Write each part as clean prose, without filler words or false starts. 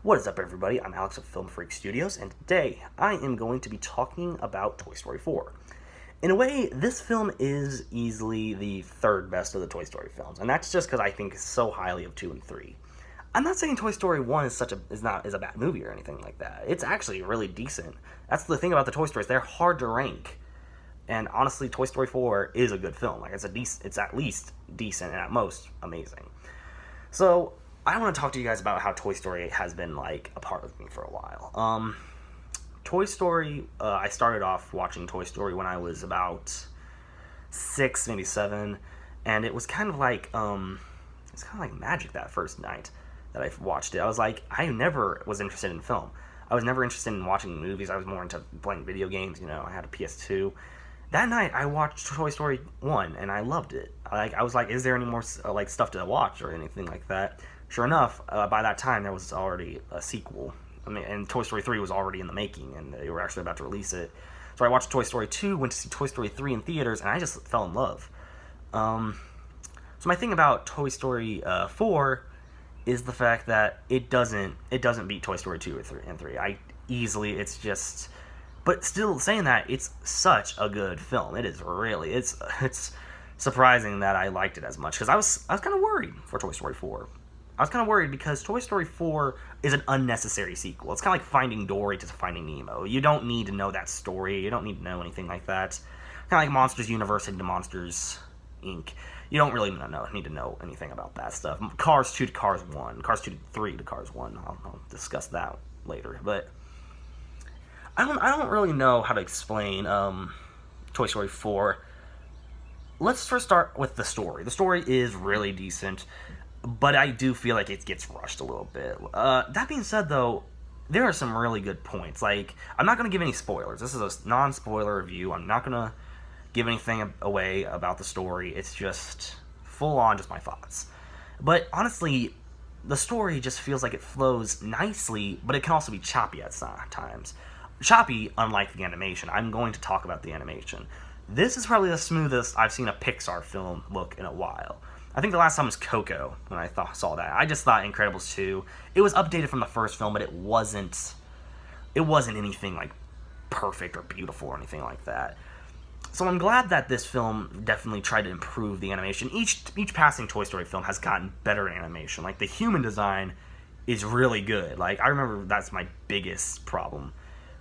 What is up, everybody? I'm Alex of Film Freak Studios, and today I am going to be talking about Toy Story 4. In a way, this film is easily the third best of the Toy Story films, and that's just because I think so highly of 2 and 3. I'm not saying Toy Story 1 is a bad movie or anything like that. It's actually really decent. That's the thing about the Toy Stories; they're hard to rank. And honestly, Toy Story 4 is a good film. Like it's at least decent and at most amazing. So I want to talk to you guys about how Toy Story has been like a part of me for a while. Toy Story, I started off watching Toy Story when I was about 6, maybe 7, and it was kind of like magic that first night that I watched it. I never was interested in film. I was never interested in watching movies. I was more into playing video games. I had a PS2. That night, I watched Toy Story 1, and I loved it. I was like, is there any more stuff to watch or anything like that? Sure enough, by that time, there was already a sequel. And Toy Story 3 was already in the making, and they were actually about to release it. So I watched Toy Story 2, went to see Toy Story 3 in theaters, and I just fell in love. So my thing about Toy Story 4 is the fact that it doesn't beat Toy Story 2 or 3 and 3. It's just... But still, saying that, it's such a good film. It is really, it's surprising that I liked it as much, because I was kind of worried for Toy Story 4. I was kind of worried because Toy Story 4 is an unnecessary sequel. It's kind of like Finding Dory to Finding Nemo. You don't need to know that story. You don't need to know anything like that. Kind of like Monsters University to Monsters, Inc. You don't really need to know anything about that stuff. Cars 2 to Cars 1. Cars 2 to 3 to Cars 1. I'll discuss that later. But I don't really know how to explain Toy Story 4. Let's first start with the story. The story is really decent, but I do feel like it gets rushed a little bit. That being said, though, there are some really good points. Like, I'm not going to give any spoilers. This is a non-spoiler review. I'm not going to give anything away about the story. It's just full-on just my thoughts. But honestly, the story just feels like it flows nicely, but it can also be choppy at times. Choppy, unlike the animation. I'm going to talk about the animation. This is probably the smoothest I've seen a Pixar film look in a while. I think the last time was Coco when I saw that. I just thought Incredibles 2, it was updated from the first film, but it wasn't anything like perfect or beautiful or anything like that. So I'm glad that this film definitely tried to improve the animation. Each passing Toy Story film has gotten better in animation. Like, the human design is really good. Like, I remember that's my biggest problem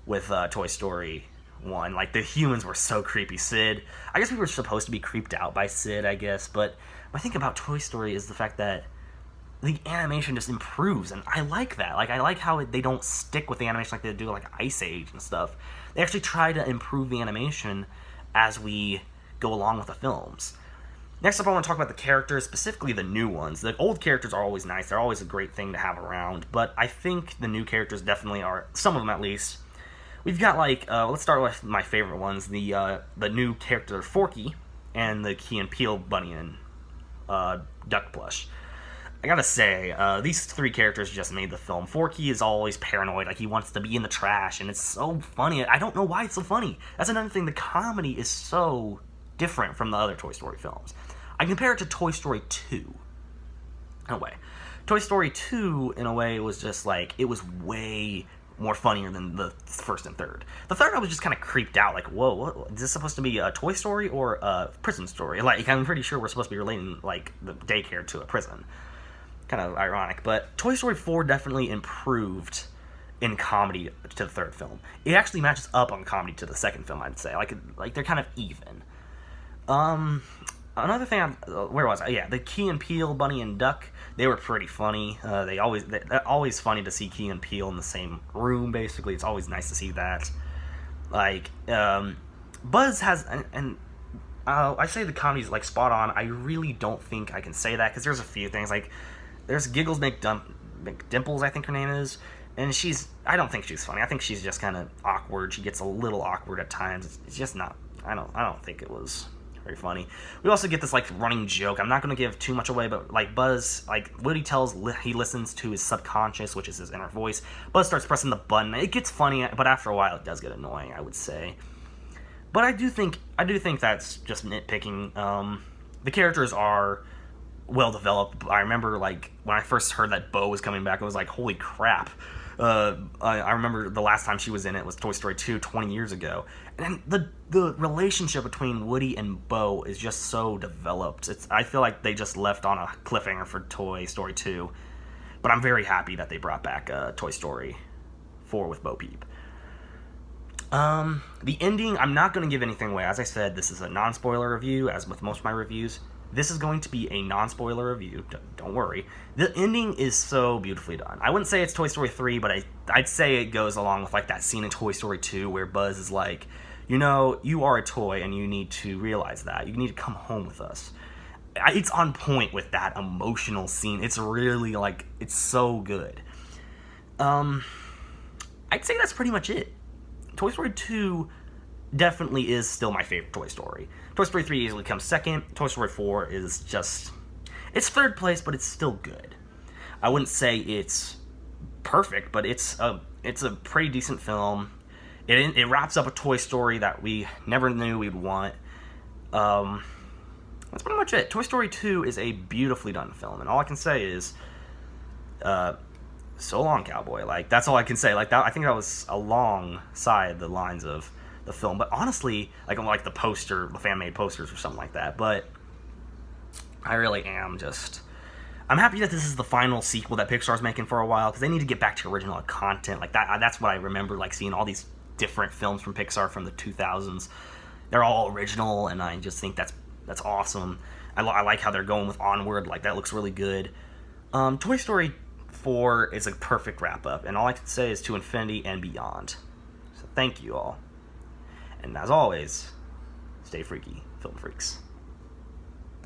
with Toy Story 1. Like, the humans were so creepy. Sid, I guess we were supposed to be creeped out by Sid, I guess, but my thing about Toy Story is the fact that the animation just improves, and I like that. Like, I like how they don't stick with the animation like they do like Ice Age and stuff. They actually try to improve the animation as we go along with the films. Next up, I want to talk about the characters, specifically the new ones. The old characters are always nice. They're always a great thing to have around, but I think the new characters definitely are, some of them at least. We've got, let's start with my favorite ones, the new character Forky and the Key and Peele bunny and duck plush. I gotta say, these three characters just made the film. Forky is always paranoid, like he wants to be in the trash, and it's so funny. I don't know why it's so funny. That's another thing, the comedy is so different from the other Toy Story films. I compare it to Toy Story 2, in a way. Toy Story 2, in a way, was just like, it was way more funnier than the first and third. The third, I was just kind of creeped out, like, whoa, is this supposed to be a Toy Story or a prison story? Like, I'm pretty sure we're supposed to be relating, like, the daycare to a prison. Kind of ironic, but Toy Story 4 definitely improved in comedy to the third film. It actually matches up on comedy to the second film, I'd say. Like they're kind of even. Another thing, where was I? Yeah, the Key and Peele bunny and duck, they were pretty funny. They're always funny to see Key and Peele in the same room, basically. It's always nice to see that. Like, Buzz has, and I say the comedy's, like, spot on. I really don't think I can say that, because there's a few things, like, there's Giggles McDimples, I think her name is, and I don't think she's funny. I think she's just kind of awkward. She gets a little awkward at times. It's just not, I don't think it was very funny. We also get this, like, running joke. I'm not going to give too much away, but, like, Buzz, like, Woody he listens to his subconscious, which is his inner voice. Buzz starts pressing the button. It gets funny, but after a while it does get annoying, I would say. But I do think that's just nitpicking. The characters are well developed. I remember like when I first heard that Bo was coming back, I was like, holy crap. I remember the last time she was in it was Toy Story 2 20 years ago. And the relationship between Woody and Bo is just so developed. I feel like they just left on a cliffhanger for Toy Story 2. But I'm very happy that they brought back Toy Story 4 with Bo Peep. The ending, I'm not going to give anything away. As I said, this is a non-spoiler review, as with most of my reviews. This is going to be a non-spoiler review. Don't worry. The ending is so beautifully done. I wouldn't say it's Toy Story 3, but I'd say it goes along with like that scene in Toy Story 2 where Buzz is like, you know, you are a toy and you need to realize that. You need to come home with us. It's on point with that emotional scene. It's really like, it's so good. I'd say that's pretty much it. Toy Story 2 definitely is still my favorite Toy Story. Toy Story 3 easily comes second. Toy Story 4 is just... it's third place, but it's still good. I wouldn't say it's perfect, but it's a pretty decent film. It wraps up a Toy Story that we never knew we'd want. That's pretty much it. Toy Story 2 is a beautifully done film, and all I can say is... so long, cowboy. Like, that's all I can say. Like, that, I think that was alongside the lines of the film. But honestly, like the poster, the fan-made posters or something like that. But I really am just... I'm happy that this is the final sequel that Pixar's making for a while, because they need to get back to original content. Like, that's what I remember, like, seeing all these different films from Pixar from the 2000s. They're all original, and I just think that's awesome. I like how they're going with Onward. Like, that looks really good. Toy Story 4 is a perfect wrap-up, and all I can say is to infinity and beyond. So thank you all. And as always, stay freaky, film freaks.